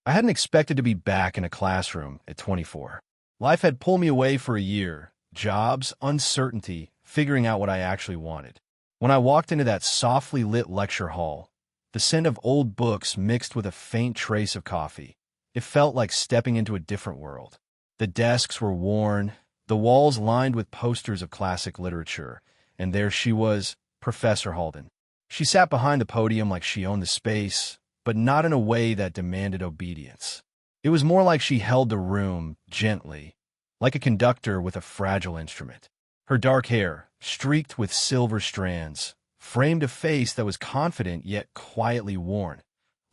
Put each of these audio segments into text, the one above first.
I hadn't expected to be back in a classroom at 24. Life had pulled me away for a year. Jobs, uncertainty, figuring out what I actually wanted. When I walked into that softly lit lecture hall, the scent of old books mixed with a faint trace of coffee, it felt like stepping into a different world. The desks were worn, the walls lined with posters of classic literature, and there she was, Professor Halden. She sat behind the podium like she owned the space, but not in a way that demanded obedience. It was more like she held the room gently, like a conductor with a fragile instrument. Her dark hair, streaked with silver strands, framed a face that was confident yet quietly worn,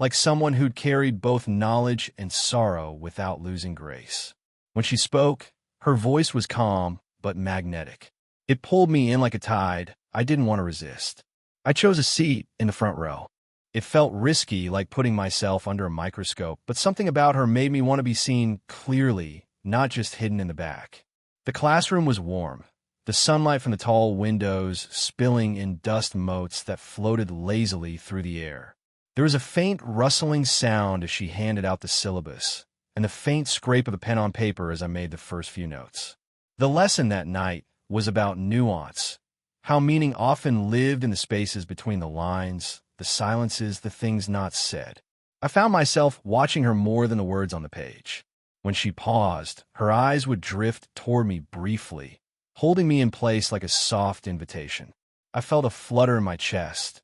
like someone who'd carried both knowledge and sorrow without losing grace. When she spoke, her voice was calm but magnetic. It pulled me in like a tide. I didn't want to resist. I chose a seat in the front row. It felt risky, like putting myself under a microscope, but something about her made me want to be seen clearly, not just hidden in the back. The classroom was warm, the sunlight from the tall windows spilling in dust motes that floated lazily through the air. There was a faint rustling sound as she handed out the syllabus, and the faint scrape of a pen on paper as I made the first few notes. The lesson that night was about nuance, how meaning often lived in the spaces between the lines, the silences, the things not said. I found myself watching her more than the words on the page. When she paused, her eyes would drift toward me briefly, holding me in place like a soft invitation. I felt a flutter in my chest.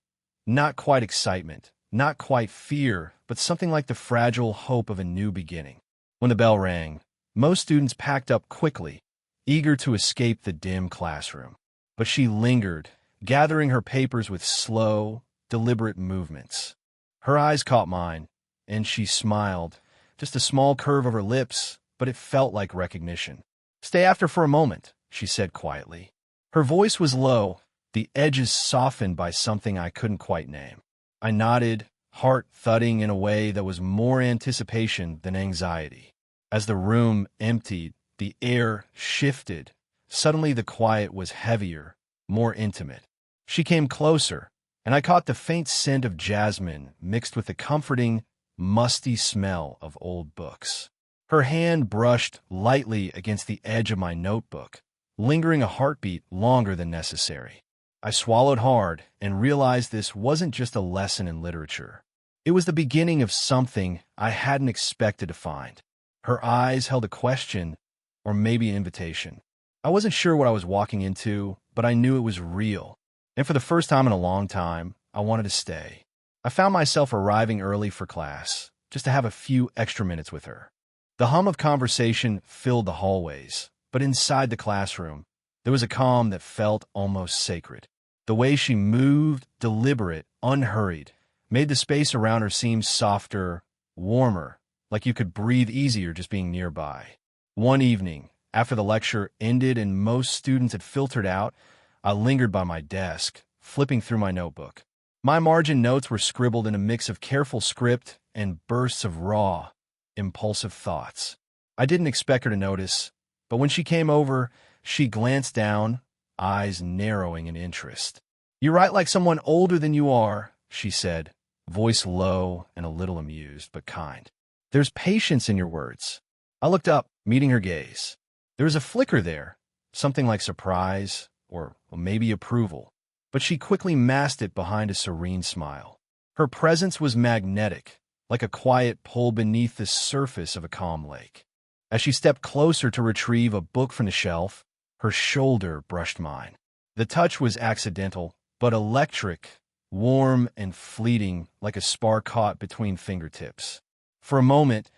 Not quite excitement, not quite fear, but something like the fragile hope of a new beginning. When the bell rang, most students packed up quickly, eager to escape the dim classroom. But she lingered, gathering her papers with slow, deliberate movements. Her eyes caught mine, and she smiled, just a small curve of her lips, but it felt like recognition. "Stay after for a moment," she said quietly. Her voice was low, the edges softened by something I couldn't quite name. I nodded, heart thudding in a way that was more anticipation than anxiety. As the room emptied, the air shifted. Suddenly the quiet was heavier, more intimate. She came closer, and I caught the faint scent of jasmine mixed with the comforting, musty smell of old books. Her hand brushed lightly against the edge of my notebook, lingering a heartbeat longer than necessary. I swallowed hard and realized this wasn't just a lesson in literature. It was the beginning of something I hadn't expected to find. Her eyes held a question, or maybe an invitation. I wasn't sure what I was walking into, but I knew it was real. And for the first time in a long time, I wanted to stay. I found myself arriving early for class, just to have a few extra minutes with her. The hum of conversation filled the hallways, but inside the classroom, there was a calm that felt almost sacred. The way she moved, deliberate, unhurried, made the space around her seem softer, warmer, like you could breathe easier just being nearby. One evening, after the lecture ended and most students had filtered out, I lingered by my desk, flipping through my notebook. My margin notes were scribbled in a mix of careful script and bursts of raw, impulsive thoughts. I didn't expect her to notice, but when she came over, she glanced down, eyes narrowing in interest. "You write like someone older than you are," she said, voice low and a little amused, but kind. "There's patience in your words." I looked up, meeting her gaze. There was a flicker there, something like surprise or maybe approval, but she quickly masked it behind a serene smile. Her presence was magnetic, like a quiet pull beneath the surface of a calm lake. As she stepped closer to retrieve a book from the shelf, her shoulder brushed mine. The touch was accidental, but electric, warm and fleeting, like a spark caught between fingertips. For a moment,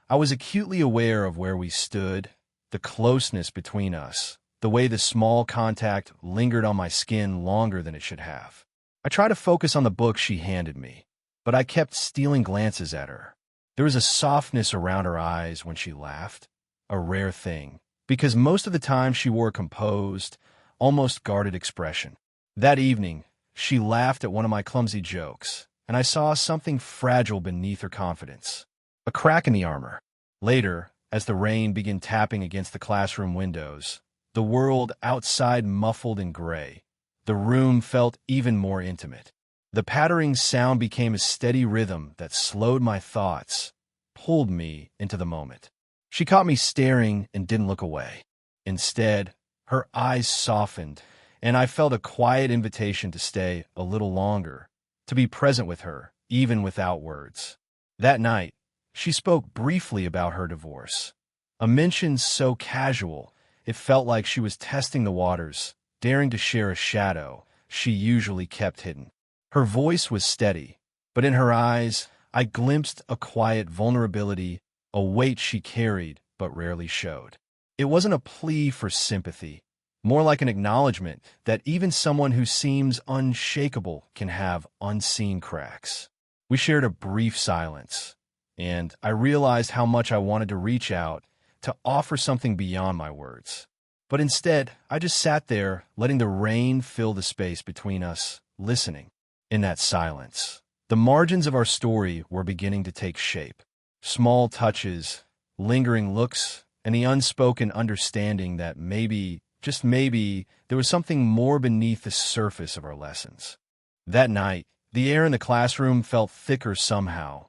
I was acutely aware of where we stood, the closeness between us, the way the small contact lingered on my skin longer than it should have. I tried to focus on the book she handed me, but I kept stealing glances at her. There was a softness around her eyes when she laughed, a rare thing, because most of the time she wore a composed, almost guarded expression. That evening, she laughed at one of my clumsy jokes, and I saw something fragile beneath her confidence, a crack in the armor. Later, as the rain began tapping against the classroom windows, the world outside muffled in gray, the room felt even more intimate. The pattering sound became a steady rhythm that slowed my thoughts, pulled me into the moment. She caught me staring and didn't look away. Instead, her eyes softened, and I felt a quiet invitation to stay a little longer, to be present with her, even without words. That night, she spoke briefly about her divorce. A mention so casual, it felt like she was testing the waters, daring to share a shadow she usually kept hidden. Her voice was steady, but in her eyes, I glimpsed a quiet vulnerability, a weight she carried but rarely showed. It wasn't a plea for sympathy, more like an acknowledgement that even someone who seems unshakable can have unseen cracks. We shared a brief silence, and I realized how much I wanted to reach out, to offer something beyond my words. But instead, I just sat there, letting the rain fill the space between us, listening. In that silence, the margins of our story were beginning to take shape. Small touches, lingering looks, and the unspoken understanding that maybe, just maybe, there was something more beneath the surface of our lessons. That night, the air in the classroom felt thicker somehow,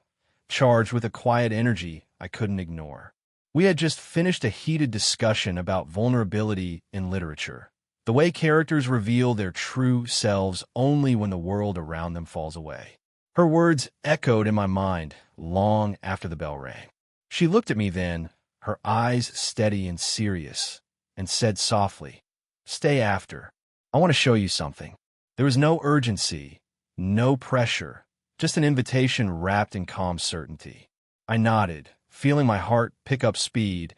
charged with a quiet energy I couldn't ignore. We had just finished a heated discussion about vulnerability in literature, the way characters reveal their true selves only when the world around them falls away. Her words echoed in my mind long after the bell rang. She looked at me then, her eyes steady and serious, and said softly, "Stay after. I want to show you something." There was no urgency, no pressure, just an invitation wrapped in calm certainty. I nodded, feeling my heart pick up speed,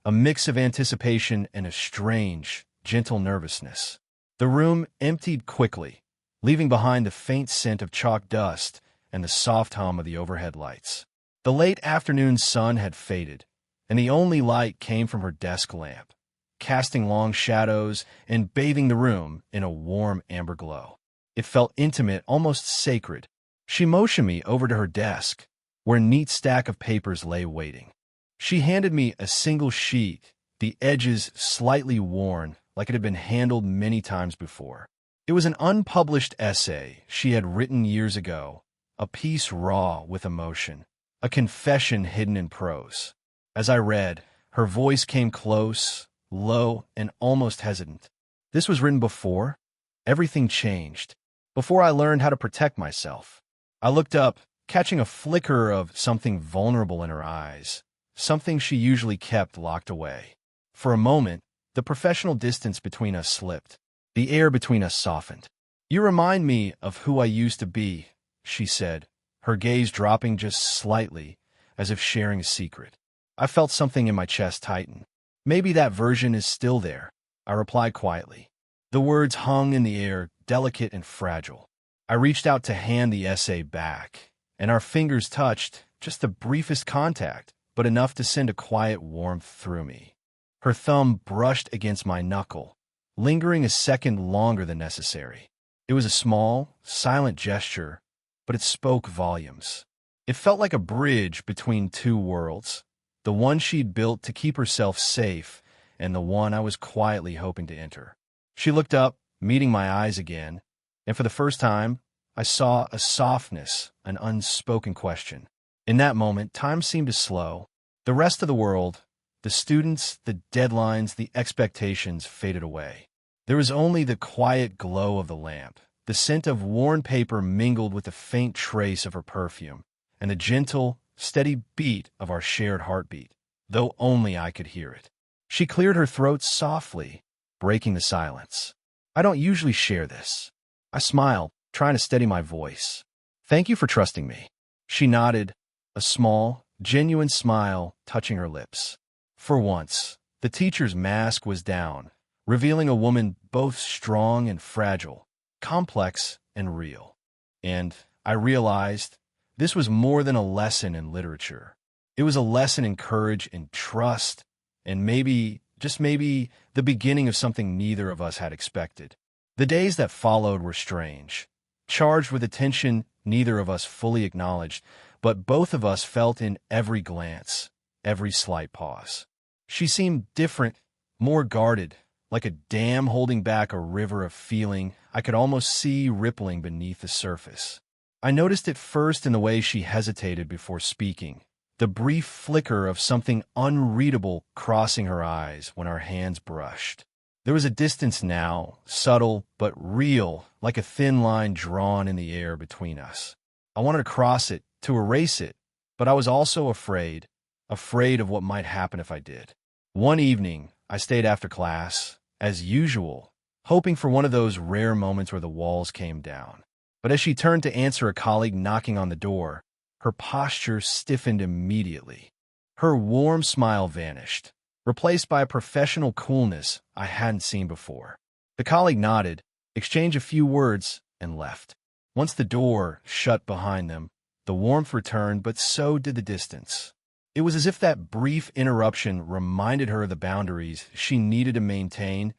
a mix of anticipation and a strange, gentle nervousness. The room emptied quickly, leaving behind the faint scent of chalk dust and the soft hum of the overhead lights. The late afternoon sun had faded, and the only light came from her desk lamp, casting long shadows and bathing the room in a warm amber glow. It felt intimate, almost sacred. She motioned me over to her desk, where a neat stack of papers lay waiting. She handed me a single sheet, the edges slightly worn, like it had been handled many times before. It was an unpublished essay she had written years ago, a piece raw with emotion, a confession hidden in prose. As I read, her voice came close, low, and almost hesitant. This was written before everything changed, before I learned how to protect myself. I looked up, catching a flicker of something vulnerable in her eyes, something she usually kept locked away. For a moment, the professional distance between us slipped. The air between us softened. "You remind me of who I used to be," she said, her gaze dropping just slightly, as if sharing a secret. I felt something in my chest tighten. "Maybe that version is still there," I replied quietly. The words hung in the air, delicate and fragile. I reached out to hand the essay back, and our fingers touched, just the briefest contact, but enough to send a quiet warmth through me. Her thumb brushed against my knuckle, lingering a second longer than necessary. It was a small, silent gesture, but it spoke volumes. It felt like a bridge between two worlds, the one she'd built to keep herself safe, and the one I was quietly hoping to enter. She looked up, meeting my eyes again, and for the first time, I saw a softness, an unspoken question. In that moment, time seemed to slow. The rest of the world, the students, the deadlines, the expectations faded away. There was only the quiet glow of the lamp, the scent of worn paper mingled with the faint trace of her perfume, and the gentle, steady beat of our shared heartbeat, though only I could hear it. She cleared her throat softly, breaking the silence. "I don't usually share this." I smiled, trying to steady my voice. "Thank you for trusting me." She nodded, a small, genuine smile touching her lips. For once, the teacher's mask was down, revealing a woman both strong and fragile, complex and real. And I realized this was more than a lesson in literature. It was a lesson in courage and trust, and maybe, just maybe, the beginning of something neither of us had expected. The days that followed were strange, charged with a tension neither of us fully acknowledged, but both of us felt in every glance, every slight pause. She seemed different, more guarded, like a dam holding back a river of feeling I could almost see rippling beneath the surface. I noticed it first in the way she hesitated before speaking, the brief flicker of something unreadable crossing her eyes when our hands brushed. There was a distance now, subtle but real, like a thin line drawn in the air between us. I wanted to cross it, to erase it, but I was also afraid of what might happen if I did. One evening, I stayed after class, as usual, hoping for one of those rare moments where the walls came down. But as she turned to answer a colleague knocking on the door, her posture stiffened immediately. Her warm smile vanished, replaced by a professional coolness I hadn't seen before. The colleague nodded, exchanged a few words, and left. Once the door shut behind them, the warmth returned, but so did the distance. It was as if that brief interruption reminded her of the boundaries she needed to maintain,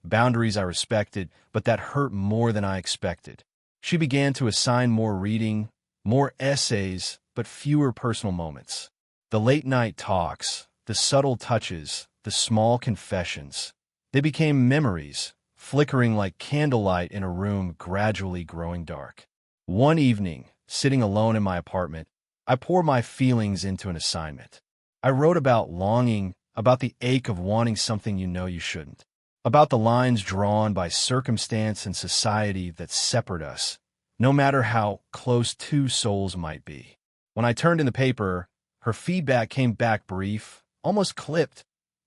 boundaries I respected, but that hurt more than I expected. She began to assign more reading, more essays, but fewer personal moments. The late-night talks, the subtle touches, the small confessions, they became memories, flickering like candlelight in a room gradually growing dark. One evening, sitting alone in my apartment, I poured my feelings into an assignment. I wrote about longing, about the ache of wanting something you know you shouldn't, about the lines drawn by circumstance and society that separate us, no matter how close two souls might be. When I turned in the paper, her feedback came back brief, almost clipped,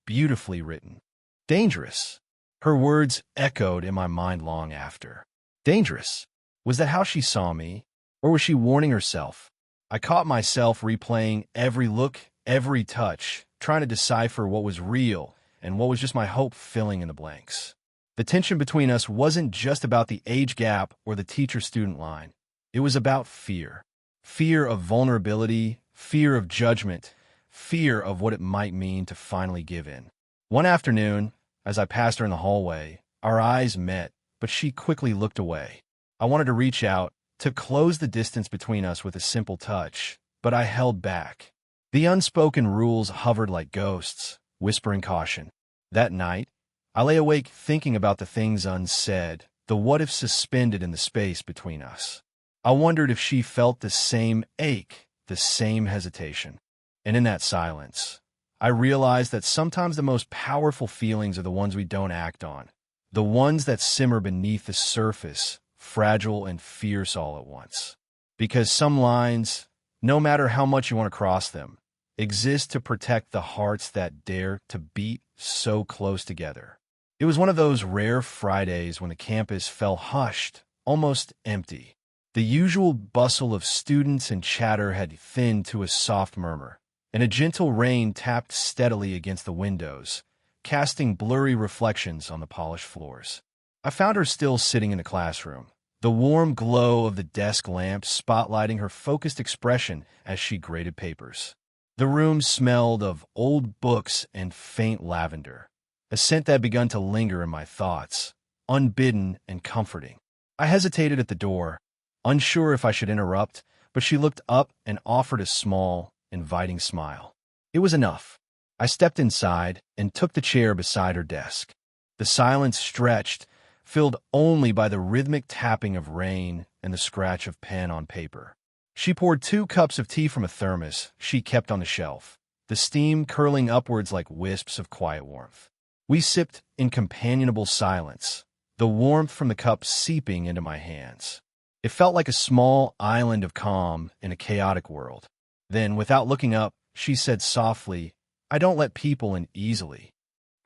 beautifully written. Dangerous. Her words echoed in my mind long after. Dangerous. Was that how she saw me? Or was she warning herself? I caught myself replaying every look, every touch, trying to decipher what was real and what was just my hope filling in the blanks. The tension between us wasn't just about the age gap or the teacher-student line. It was about fear. Fear of vulnerability, fear of judgment, fear of what it might mean to finally give in. One afternoon, as I passed her in the hallway, our eyes met, but she quickly looked away. I wanted to reach out, to close the distance between us with a simple touch, but I held back. The unspoken rules hovered like ghosts, whispering caution. That night, I lay awake thinking about the things unsaid, the what-if suspended in the space between us. I wondered if she felt the same ache, the same hesitation. And in that silence, I realized that sometimes the most powerful feelings are the ones we don't act on, the ones that simmer beneath the surface, fragile and fierce all at once. Because some lines, no matter how much you want to cross them, exist to protect the hearts that dare to beat so close together. It was one of those rare Fridays when the campus fell hushed, almost empty. The usual bustle of students and chatter had thinned to a soft murmur, and a gentle rain tapped steadily against the windows, casting blurry reflections on the polished floors. I found her still sitting in the classroom, the warm glow of the desk lamp spotlighting her focused expression as she graded papers. The room smelled of old books and faint lavender, a scent that had begun to linger in my thoughts, unbidden and comforting. I hesitated at the door, unsure if I should interrupt, but she looked up and offered a small, inviting smile. It was enough. I stepped inside and took the chair beside her desk. The silence stretched, filled only by the rhythmic tapping of rain and the scratch of pen on paper. She poured 2 cups of tea from a thermos she kept on the shelf, the steam curling upwards like wisps of quiet warmth. We sipped in companionable silence, the warmth from the cup seeping into my hands. It felt like a small island of calm in a chaotic world. Then, without looking up, she said softly, "I don't let people in easily."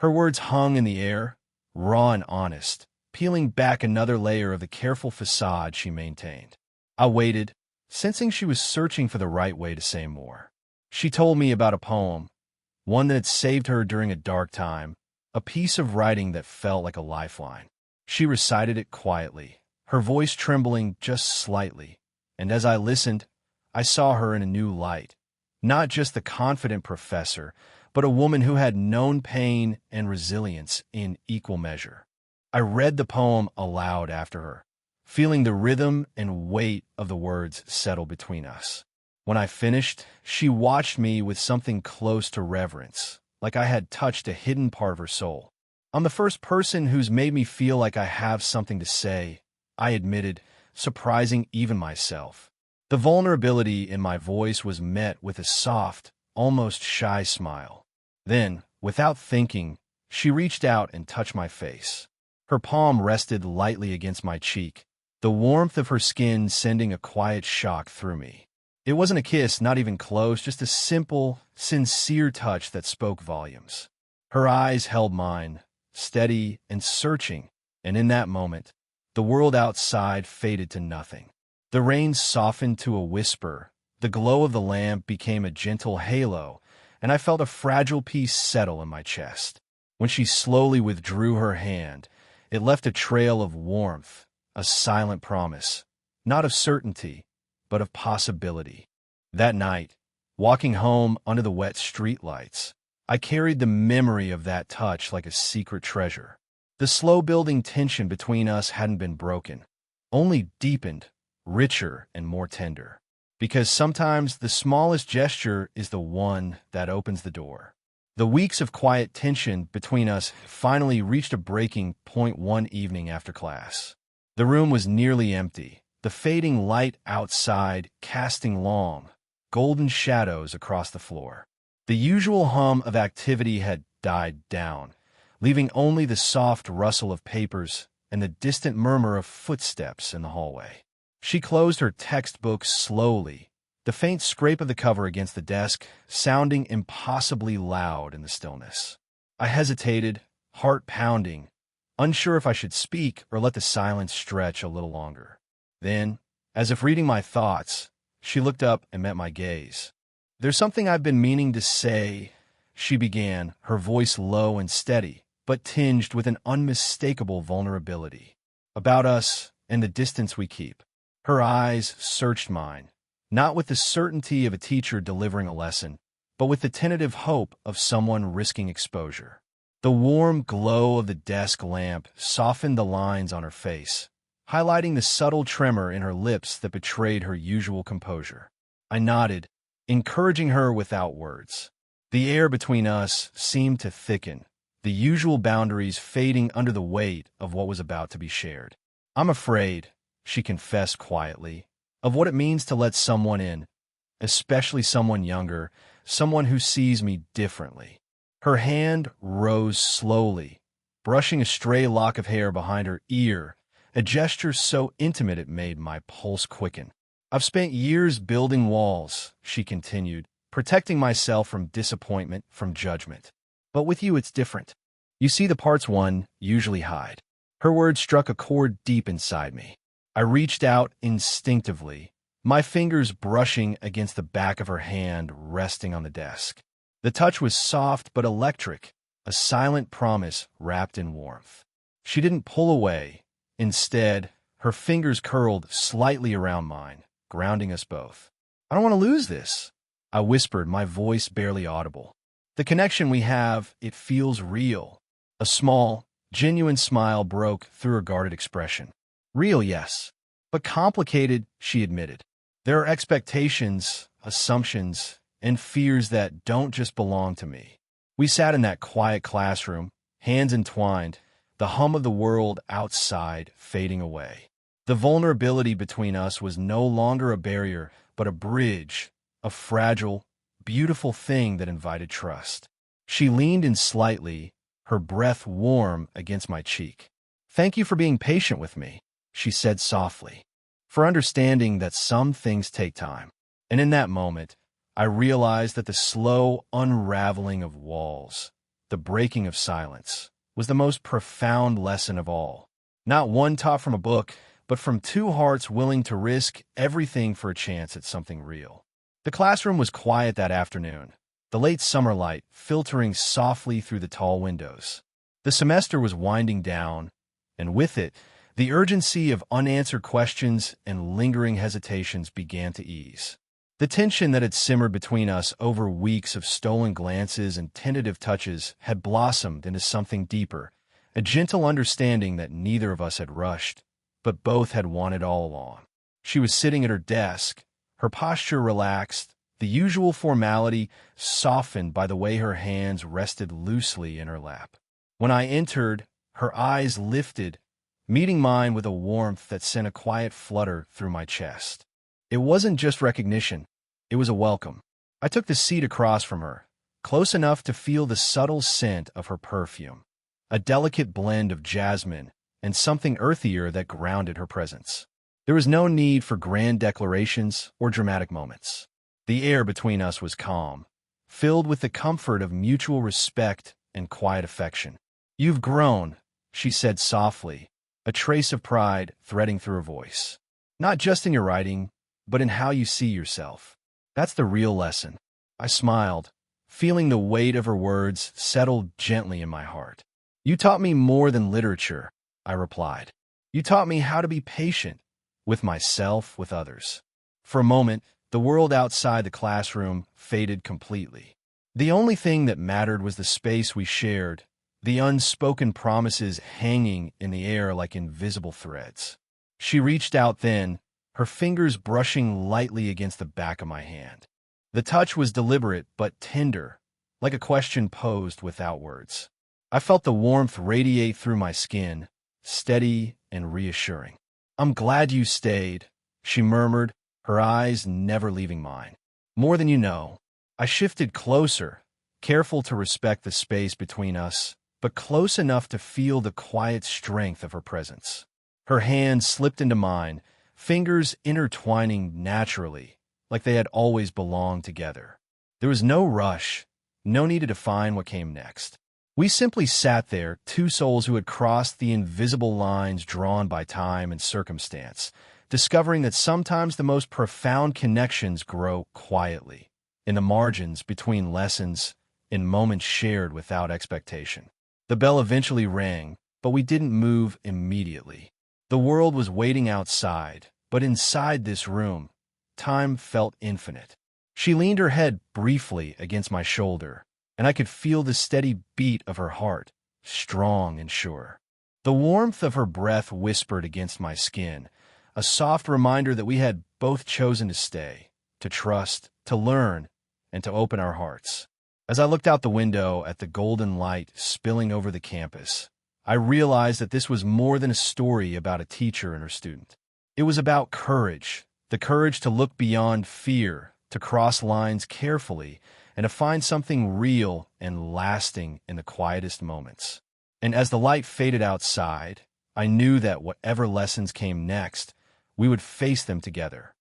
Her words hung in the air, raw and honest, peeling back another layer of the careful facade she maintained. I waited, sensing she was searching for the right way to say more. She told me about a poem, one that had saved her during a dark time, a piece of writing that felt like a lifeline. She recited it quietly, her voice trembling just slightly, and as I listened, I saw her in a new light, not just the confident professor, but a woman who had known pain and resilience in equal measure. I read the poem aloud after her, feeling the rhythm and weight of the words settle between us. When I finished, she watched me with something close to reverence, like I had touched a hidden part of her soul. "I'm the first person who's made me feel like I have something to say," I admitted, surprising even myself. The vulnerability in my voice was met with a soft, almost shy smile. Then, without thinking, she reached out and touched my face. Her palm rested lightly against my cheek, the warmth of her skin sending a quiet shock through me. It wasn't a kiss, not even close, just a simple, sincere touch that spoke volumes. Her eyes held mine, steady and searching, and in that moment, the world outside faded to nothing. The rain softened to a whisper, the glow of the lamp became a gentle halo, and I felt a fragile peace settle in my chest. When she slowly withdrew her hand, it left a trail of warmth, a silent promise, not of certainty, but of possibility. That night, walking home under the wet streetlights, I carried the memory of that touch like a secret treasure. The slow-building tension between us hadn't been broken, only deepened, richer and more tender. Because sometimes the smallest gesture is the one that opens the door. The weeks of quiet tension between us finally reached a breaking point one evening after class. The room was nearly empty, the fading light outside casting long, golden shadows across the floor. The usual hum of activity had died down, leaving only the soft rustle of papers and the distant murmur of footsteps in the hallway. She closed her textbook slowly, the faint scrape of the cover against the desk sounding impossibly loud in the stillness. I hesitated, heart pounding, unsure if I should speak or let the silence stretch a little longer. Then, as if reading my thoughts, she looked up and met my gaze. "There's something I've been meaning to say," she began, her voice low and steady, but tinged with an unmistakable vulnerability. "About us and the distance we keep." Her eyes searched mine, not with the certainty of a teacher delivering a lesson, but with the tentative hope of someone risking exposure. The warm glow of the desk lamp softened the lines on her face, highlighting the subtle tremor in her lips that betrayed her usual composure. I nodded, encouraging her without words. The air between us seemed to thicken, the usual boundaries fading under the weight of what was about to be shared. "I'm afraid," she confessed quietly, "of what it means to let someone in, especially someone younger, someone who sees me differently." Her hand rose slowly, brushing a stray lock of hair behind her ear, a gesture so intimate it made my pulse quicken. "I've spent years building walls," she continued, "protecting myself from disappointment, from judgment. But with you it's different. You see the parts one usually hide." Her words struck a chord deep inside me. I reached out instinctively, my fingers brushing against the back of her hand resting on the desk. The touch was soft but electric, a silent promise wrapped in warmth. She didn't pull away. Instead, her fingers curled slightly around mine, grounding us both. "I don't want to lose this," I whispered, my voice barely audible. "The connection we have, it feels real." A small, genuine smile broke through her guarded expression. "Real, yes, but complicated," she admitted. "There are expectations, assumptions, and fears that don't just belong to me." We sat in that quiet classroom, hands entwined, the hum of the world outside fading away. The vulnerability between us was no longer a barrier, but a bridge, a fragile, beautiful thing that invited trust. She leaned in slightly, her breath warm against my cheek. "Thank you for being patient with me," she said softly, "for understanding that some things take time." And in that moment, I realized that the slow unraveling of walls, the breaking of silence, was the most profound lesson of all. Not one taught from a book, but from two hearts willing to risk everything for a chance at something real. The classroom was quiet that afternoon, the late summer light filtering softly through the tall windows. The semester was winding down, and with it, the urgency of unanswered questions and lingering hesitations began to ease. The tension that had simmered between us over weeks of stolen glances and tentative touches had blossomed into something deeper, a gentle understanding that neither of us had rushed, but both had wanted all along. She was sitting at her desk, her posture relaxed, the usual formality softened by the way her hands rested loosely in her lap. When I entered, her eyes lifted, meeting mine with a warmth that sent a quiet flutter through my chest. It wasn't just recognition, it was a welcome. I took the seat across from her, close enough to feel the subtle scent of her perfume, a delicate blend of jasmine and something earthier that grounded her presence. There was no need for grand declarations or dramatic moments. The air between us was calm, filled with the comfort of mutual respect and quiet affection. "You've grown," she said softly, a trace of pride threading through her voice. "Not just in your writing, but in how you see yourself. That's the real lesson." I smiled, feeling the weight of her words settle gently in my heart. "You taught me more than literature," I replied. "You taught me how to be patient, with myself, with others." For a moment, the world outside the classroom faded completely. The only thing that mattered was the space we shared, the unspoken promises hanging in the air like invisible threads. She reached out then, her fingers brushing lightly against the back of my hand. The touch was deliberate but tender, like a question posed without words. I felt the warmth radiate through my skin, steady and reassuring. "I'm glad you stayed," she murmured, her eyes never leaving mine. "More than you know." I shifted closer, careful to respect the space between us, but close enough to feel the quiet strength of her presence. Her hand slipped into mine, fingers intertwining naturally, like they had always belonged together. There was no rush, no need to define what came next. We simply sat there, two souls who had crossed the invisible lines drawn by time and circumstance, discovering that sometimes the most profound connections grow quietly, in the margins between lessons, in moments shared without expectation. The bell eventually rang, but we didn't move immediately. The world was waiting outside, but inside this room, time felt infinite. She leaned her head briefly against my shoulder, and I could feel the steady beat of her heart, strong and sure. The warmth of her breath whispered against my skin, a soft reminder that we had both chosen to stay, to trust, to learn, and to open our hearts. As I looked out the window at the golden light spilling over the campus, I realized that this was more than a story about a teacher and her student. It was about courage, the courage to look beyond fear, to cross lines carefully, and to find something real and lasting in the quietest moments. And as the light faded outside, I knew that whatever lessons came next, we would face them together,